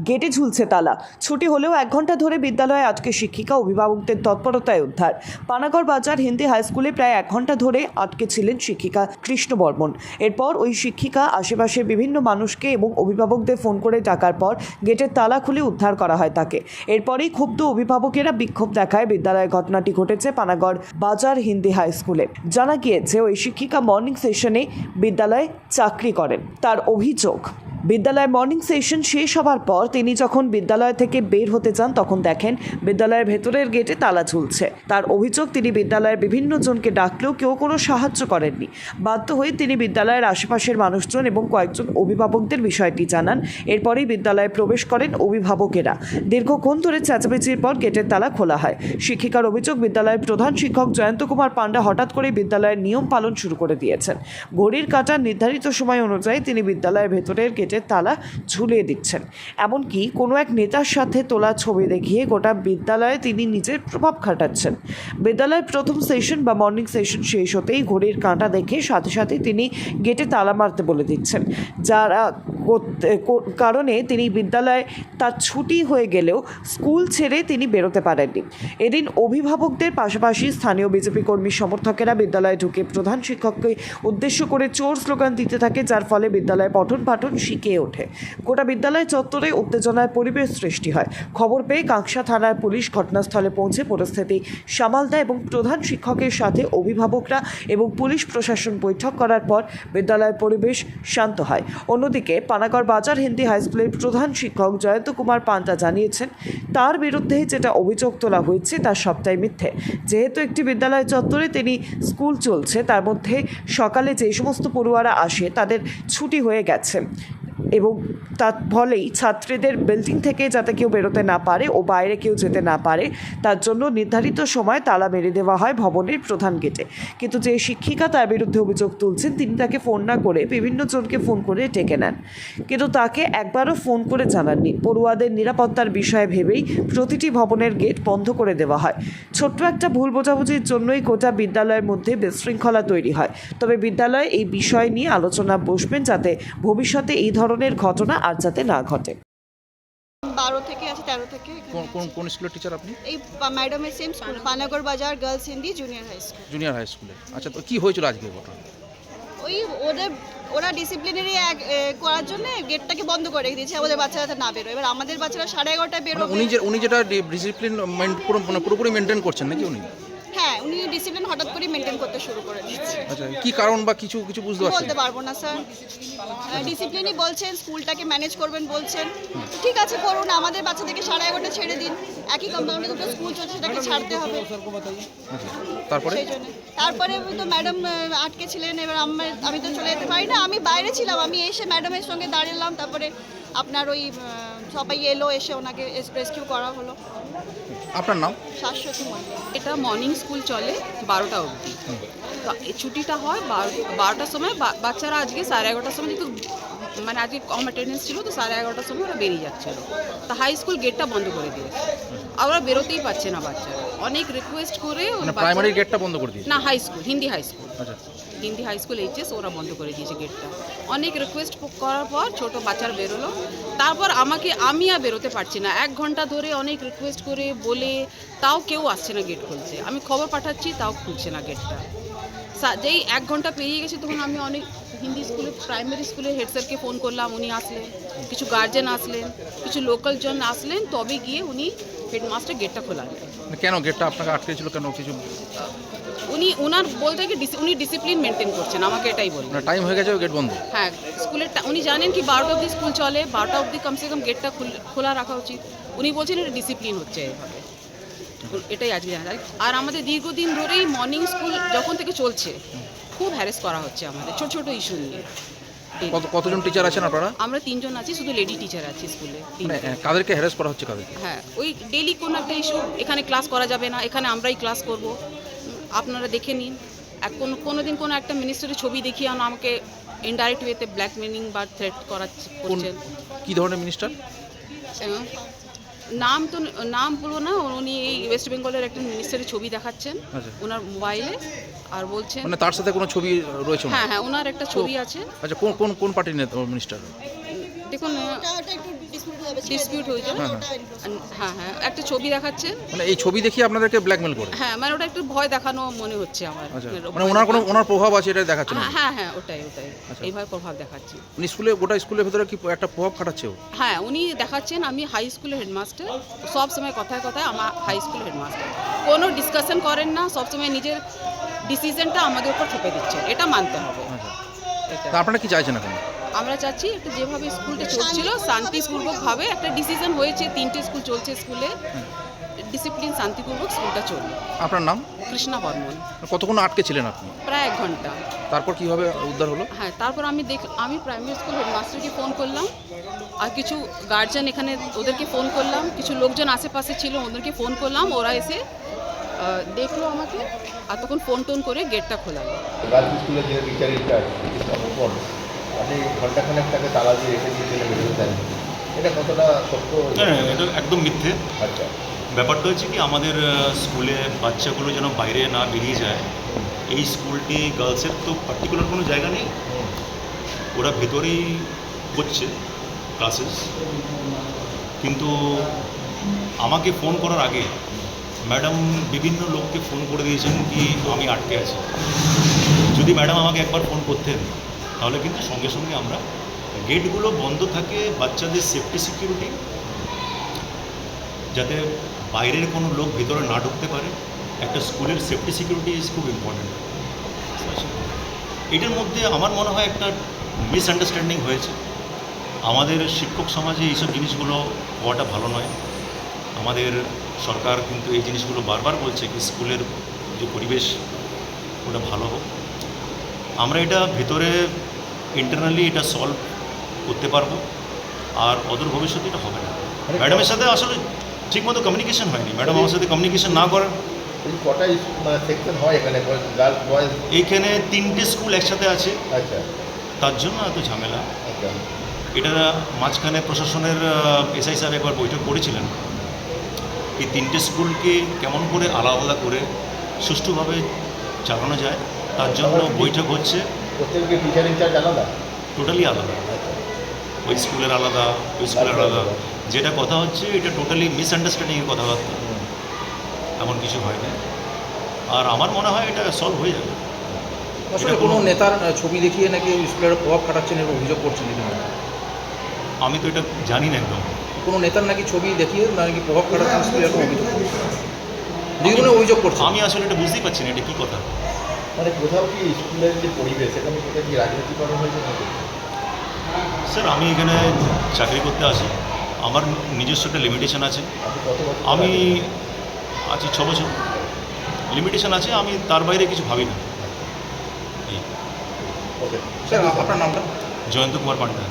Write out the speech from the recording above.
গেটে ঝুলছে তালা। ছুটি হলেও 1 ঘন্টা ধরে বিদ্যালয়ে আটকে শিক্ষিকা, অভিভাবকদের তৎপরতায় উদ্ধার। পানাগড় বাজার হিন্দি হাই স্কুলে প্রায় 1 ঘন্টা ধরে আটকে ছিলেন শিক্ষিকা কৃষ্ণ বর্মন। এরপর ওই শিক্ষিকা আশেপাশে বিভিন্ন মানুষকে এবং অভিভাবকদের ফোন করে ডাকার পর গেটের তালা খুলে উদ্ধার করা হয় তাকে। এরপরেই ক্ষুব্ধ অভিভাবকেরা বিক্ষোভ দেখায়। বিদ্যালয়ে ঘটনাটি ঘটেছে পানাগড় বাজার হিন্দি হাই স্কুলে। জানা গিয়েছে ওই শিক্ষিকা মর্নিং সেশনে বিদ্যালয়ে চাকরি করেন। তার অভিযোগ, বিদ্যালয়ের মর্নিং সেশন শেষ হওয়ার পর তিনি যখন বিদ্যালয় থেকে বের হতে চান তখন দেখেন বিদ্যালয়ের ভেতরের গেটে তালা ঝুলছে। তার অভিযোগ, তিনি বিদ্যালয়ের বিভিন্ন জনকে ডাকলেও কেউ কোনো সাহায্য করেননি। বাধ্য হয়ে তিনি বিদ্যালয়ের আশেপাশের মানুষজন এবং কয়েকজন অভিভাবকদের বিষয়টি জানান। এরপরেই বিদ্যালয়ে প্রবেশ করেন অভিভাবকেরা। দীর্ঘক্ষণ ধরে চেঁচামেচির পর গেটের তালা খোলা হয়। শিক্ষিকার অভিযোগ, বিদ্যালয়ের প্রধান শিক্ষক জয়ন্ত কুমার পান্ডা হঠাৎ করে বিদ্যালয়ের নিয়ম পালন শুরু করে দিয়েছেন। ঘড়ির কাঁটার নির্ধারিত সময় অনুযায়ী তিনি বিদ্যালয়ের ভেতরের গেটের তালা ঝুলিয়ে দিচ্ছেন। এমনকি কোনো এক নেতার সাথে তোলা ছবি দেখিয়ে গোটা বিদ্যালয়ে তিনি নিজের প্রভাব খাটাচ্ছেন। বিদ্যালয়ের প্রথম সেশন বা মর্নিং সেশন শেষ হতেই ঘড়ির কাঁটা দেখে সাথে সাথে তিনি গেটে তালা মারতে বলে দিচ্ছেন, যারা কারণে তিনি বিদ্যালয়ে তার ছুটি হয়ে গেলেও স্কুল ছেড়ে তিনি বেরোতে পারেননি। এদিন অভিভাবকদের পাশাপাশি স্থানীয় বিজেপি কর্মী সমর্থকেরা বিদ্যালয়ে ঢুকে প্রধান শিক্ষককে উদ্দেশ্য করে চোর স্লোগান দিতে থাকে, যার ফলে বিদ্যালয়ে পঠন পাঠন শিখে ওঠে। গোটা বিদ্যালয় চত্বরে উত্তেজনার পরিবেশ সৃষ্টি হয়। খবর পেয়ে কাঁকসা থানার পুলিশ ঘটনাস্থলে পৌঁছে পরিস্থিতি সামাল দেয় এবং প্রধান শিক্ষকের সাথে অভিভাবকরা এবং পুলিশ প্রশাসন বৈঠক করার পর বিদ্যালয়ের পরিবেশ শান্ত হয়। অন্যদিকে পানাগড় বাজার হিন্দি হাই স্কুলের প্রধান শিক্ষক জয়ন্ত কুমার পান্ডা জানিয়েছেন, তার বিরুদ্ধে যেটা অভিযোগ তোলা হয়েছে তার সবটাই মিথ্যে। যেহেতু একটি বিদ্যালয় চত্বরে তিনি স্কুল চলছে, তার মধ্যে সকালে যে সমস্ত পড়ুয়ারা আসে তাদের ছুটি হয়ে গেছে এবং তার ফলেই ছাত্রীদের বিল্ডিং থেকে যাতে কেউ বেরোতে না পারে ও বাইরে কেউ যেতে না পারে তার জন্য নির্ধারিত সময় তালা মেরে দেওয়া হয় ভবনের প্রধান গেটে। কিন্তু যে শিক্ষিকা তার বিরুদ্ধে অভিযোগ তুলছেন, তিনি তাকে ফোন না করে বিভিন্ন জনকে ফোন করে ডেকে নেন, কিন্তু তাকে একবারও ফোন করে জানাননি। পড়ুয়াদের নিরাপত্তার বিষয়ে ভেবেই প্রতিটি ভবনের গেট বন্ধ করে দেওয়া হয়। ছোট্ট একটা ভুল বোঝাবুঝির জন্যই গোটা বিদ্যালয়ের মধ্যে বিশৃঙ্খলা তৈরি হয়। তবে বিদ্যালয়ে এই বিষয় নিয়ে আলোচনা বসবেন যাতে ভবিষ্যতে এই ধরনের ঘটনা আর যাতে না ঘটে। 12 থেকে আছে 13 থেকে। কোন স্কুলের টিচার আপনি? এই ম্যাডামের same school, Panagarh Bazar girls Hindi junior high school. Junior high স্কুলে। আচ্ছা, তো কি হয়েছিল আজকে ঘটনা? ওই ওরা ডিসিপ্লিনারি করার জন্য গেটটাকে বন্ধ করে রেখে দিয়েছে, আমাদের বাচ্চারা যাতে না বেরোয়। এবার আমাদের বাচ্চারা 11:30টায় বেরোবে। উনি যেটা ডিসিপ্লিন পুরোপুরি মেনটেন করছেন নাকি উনি? হ্যাঁ, উনি ডিসিপ্লিন হঠাৎ করে মেনটেন করতে শুরু করে দিয়েছে। আচ্ছা, কি কারণ বা কিছু বুঝতে পারছেন? বলতে পারবো না স্যার। ডিসিপ্লিনই বলছেন, স্কুলটাকে ম্যানেজ করবেন বলছেন। ঠিক আছে, করুন। আমাদের বাচ্চাদেরকে 11:30 ছেড়ে দিন। একই কম্পাউন্ডে দুটো স্কুল চলছে, সেটাকে ছাড়তে হবে। তারপরে তো ম্যাডাম আটকে ছিলেন। এবার আমি তো চলে যেতে পারি না, আমি বাইরে ছিলাম। আমি এসে ম্যাডামের সঙ্গে দাঁড়ালাম, তারপরে আপনার ওই সবাই এলো, এসে ওনাকে রেস্কিউ করা হলো। আপনার নাম? শাশ্বতী মন্ডল। এটা মর্নিং স্কুল চলে 12টা অবধি। তো এই ছুটিটা হয় 12টার সময়। বাচ্চারা আজকে 11:30টার সময়, যেহেতু মানে আজকে কম অ্যাটেন্ডেন্স ছিল, তো 11:30টার সময় ওরা বেরিয়ে যাচ্ছিলো। তো হাই স্কুল গেটটা বন্ধ করে দিয়েছে। আর ওরা বেরোতেই পারছে না বাচ্চারা। অনেক রিকোয়েস্ট করে প্রাইমারি গেটটা বন্ধ করে দিয়েছে? না, high school, Hindi high school. আচ্ছা, হিন্দি হাই স্কুল এইচএস ওরা বন্ধ করে দিয়েছে গেটটা। অনেক রিকোয়েস্ট করার পর ছোট বাচ্চারা বেরোলো। তারপর আমি আর বেরোতে পারছি না। 1 ঘন্টা ধরে অনেক রিকোয়েস্ট করে বলে তাও কেউ আসছে না গেট খুলতে। আমি খবর পাঠাচ্ছি, তাও খুলছে না গেটটা। যেই 1 ঘন্টা পেরিয়ে গেছে, তখন আমি অনেক হিন্দি স্কুলে, প্রাইমারি স্কুলের হেড স্যারকে ফোন করলাম। উনি আসলেন, কিছু গার্জেন আসলেন, কিছু লোকাল জন আসলেন, তবে গিয়ে উনি হেডমাস্টার গেটটা খোলালেন। কেন গেটটা আপনাকে আটকে ছিল? কেন কিছু ওনার বলতে কি উনি ডিসিপ্লিন মেনটেন করছেন, আমাকে এটাই বললেন। টাইম হয়ে গেছে, গেট বন্ধ? হ্যাঁ, স্কুলের উনি জানেন কি 12টা অবধি স্কুল চলে, 12টা অবধি কমসে কম গেটটা খোলা রাখা উচিত। উনি বলছেন এটা ডিসিপ্লিন হচ্ছে এভাবে। এটাই আজকে জানা যায়। আর আমাদের দীর্ঘদিন ধরেই মর্নিং স্কুল যখন থেকে চলছে, খুব হ্যারেস করা হচ্ছে আমাদের ছোট ছোট ইস্যু নিয়ে। কতজন টিচার আছেন আপনারা? আমরা 3 জন আছি, শুধু লেডি টিচার আছি স্কুলে। কাদেরকে হ্যারাস করা হচ্ছে? কাদেরকে? হ্যাঁ, ওই ডেইলি কোনো একটা ইস্যু, এখানে ক্লাস করা যাবে না, এখানে আমরাই ক্লাস করব, আপনারা দেখে নিন। কোনো দিন কোনো একটা মিনিস্টারের ছবি দেখিয়ে আমাকে ইনডাইরেক্ট ওয়েতে ব্ল্যাকমেলিং বা থ্রেট করছেন। কী ধরনের মিনিস্টার? নাম বলবো না। উনি এই ওয়েস্ট বেঙ্গলের একটা মিনিস্টারের ছবি দেখাচ্ছেন ওনার মোবাইলে, আর বলছেন মানে তার সাথে কোনো ছবি রয়েছে? হ্যাঁ, ওনার একটা ছবি আছে। আচ্ছা, কোন পার্টির মিনিস্টার? দেখুন ওটা একটু ডিসপিউট হবে ডিসপিউট হয়ে যায়। হ্যাঁ হ্যাঁ একটা ছবি দেখাচ্ছে। মানে এই ছবি দেখিয়ে আপনাদেরকে ব্ল্যাকমেল করে? হ্যাঁ মানে ওটা একটু ভয় দেখানো মনে হচ্ছে আমার। আচ্ছা, ভয় মানে দেখানো। ওনার প্রভাব আছে এটা দেখাচ্ছে না? হ্যাঁ হ্যাঁ ওটাই আচ্ছা। এইভাবে প্রভাব দেখাচ্ছে। উনি গোটা স্কুলের ভেতরে কি একটা প্রভাব খাটাচ্ছে ও? হ্যাঁ উনি দেখাচ্ছেন আমি হাই স্কুলের হেডমাস্টার, সব সময় কথায় কথায় আমার হাই স্কুলের হেডমাস্টার কোনো ডিসকাশন করেন না, সব সময় নিজের ডিসিশনটা আমাদের উপর চেপে দিচ্ছেন, এটা মানতে হবে। আচ্ছা, এটা তা আপনারা কি চাইছেন এখন? আমরা চাচ্ছি একটা যেভাবে স্কুলটা চলছিল শান্তিপূর্বকভাবে একটা ডিসিশন হয়েছে, 3টে স্কুল চলছে স্কুলে, ডিসিপ্লিন শান্তিপূর্বক স্কুলটা চলবে। আপনার নাম? কৃষ্ণা বর্মন। কতক্ষণ আটকে ছিলেন আপনি? প্রায় 1 ঘন্টা। তারপর কিভাবে উদ্ধার হলো? হ্যাঁ তারপর আমি প্রাইমারি স্কুল হেডমাস্টারকে ফোন করলাম, আর কিছু গার্জিয়ান এখানে ওদেরকে ফোন করলাম, কিছু লোকজন আশেপাশে ছিল ওদেরকে ফোন করলাম, ওরা এসে দেখলো আমাকে, আর তখন ফোন টোন করে গেটটা খোলালো। গার্লস স্কুলে যে টিচার ইনচার্জ তখন আপনি ঘন্টাখানেক তাকে তালা দিয়ে রেখে দিয়েছিলেন, বেরোতে দেন, এটা কতটা সত্য? হ্যাঁ এটা একদম মিথ্যে। আচ্ছা, ব্যাপারটা হচ্ছে কি আমাদের স্কুলে বাচ্চাগুলো যেন বাইরে না বেরিয়ে যায়, এই স্কুলটি গার্লসের তো পার্টিকুলার কোনো জায়গা নেই, ওরা ভেতরেই হচ্ছে ক্লাসেস। কিন্তু আমাকে ফোন করার আগে ম্যাডাম বিভিন্ন লোককে ফোন করে দিয়েছেন কি আমি আটকে আছি। যদি ম্যাডাম আমাকে একবার ফোন করতেন তাহলে কিন্তু সঙ্গে সঙ্গে আমরা গেটগুলো বন্ধ থাকে, বাচ্চাদের সেফটি সিকিউরিটি, যাতে বাইরের কোনো লোক ভেতরে না ঢুকতে পারে। একটা স্কুলের সেফটি সিকিউরিটি ইজ খুব ইম্পর্ট্যান্ট। এটার মধ্যে আমার মনে হয় একটা মিসআন্ডারস্ট্যান্ডিং হয়েছে। আমাদের শিক্ষক সমাজে এইসব জিনিসগুলো হওয়াটা ভালো নয়। আমাদের সরকার কিন্তু এই জিনিসগুলো বারবার বলছে কি স্কুলের যে পরিবেশ ওটা ভালো হোক। আমরা এটা ভেতরে ইন্টারনালি এটা সলভ করতে পারবো, আর অদূর ভবিষ্যতে এটা হবে না। ম্যাডামের সাথে আসলে ঠিকমতো কমিউনিকেশন হয়নি, ম্যাডাম আমার সাথে কমিউনিকেশন না করার। এই কটা সেকশন হয় এখানে, গার্লস বয়েজ? এইখানে 3টে স্কুল একসাথে আছে, আচ্ছা তার জন্য এত ঝামেলা। আচ্ছা, এটা মাঝখানে প্রশাসনের এসআই সাহেব একবার বৈঠক করেছিলেন, এই 3টে স্কুলকে কেমন করে আলাদা আলাদা করে সুষ্ঠুভাবে চালানো যায়, তার জন্য বৈঠক হচ্ছে। প্রত্যেককে টিচার ইনচার্জ আলাদা? টোটালি আলাদা, আচ্ছা, ওই স্কুলের আলাদা, ওই স্কুলের আলাদা। যেটা কথা হচ্ছে এটা টোটালি মিসআন্ডারস্ট্যান্ডিংয়ের কথাবার্তা, এমন কিছু হয় না। আর আমার মনে হয় এটা সলভ হয়ে যাবে। আসলে কোনো নেতার ছবি দেখিয়ে নাকি স্কুলের প্রভাব খাটাচ্ছেন এবং অভিযোগ করছেন রীতিমতো। আমি তো এটা জানি না একদম। কোনো নেতার নাকি ছবি দেখিয়ে নাকি প্রভাব খাটাচ্ছেন স্কুলের অভিযোগ, যেগুলো অভিযোগ করছে। আমি আসলে এটা বুঝতেই পারছি না এটা কী কথা। মানে কোথাও কি স্কুলের যে পরিবেশ সেখানে কোথাও কি রাজনীতিকরণ হয়েছে নাকি? স্যার আমি এখানে চাকরি করতে আসি, আমার নিজস্ব একটা লিমিটেশন আছে। আপনি কত বছর? আমি আছি 6 বছর, লিমিটেশন আছে, আমি তার বাইরে কিছু ভাবি না। এই ওকে, স্যার আপনার নামটা? জয়ন্ত কুমার পান্ডা।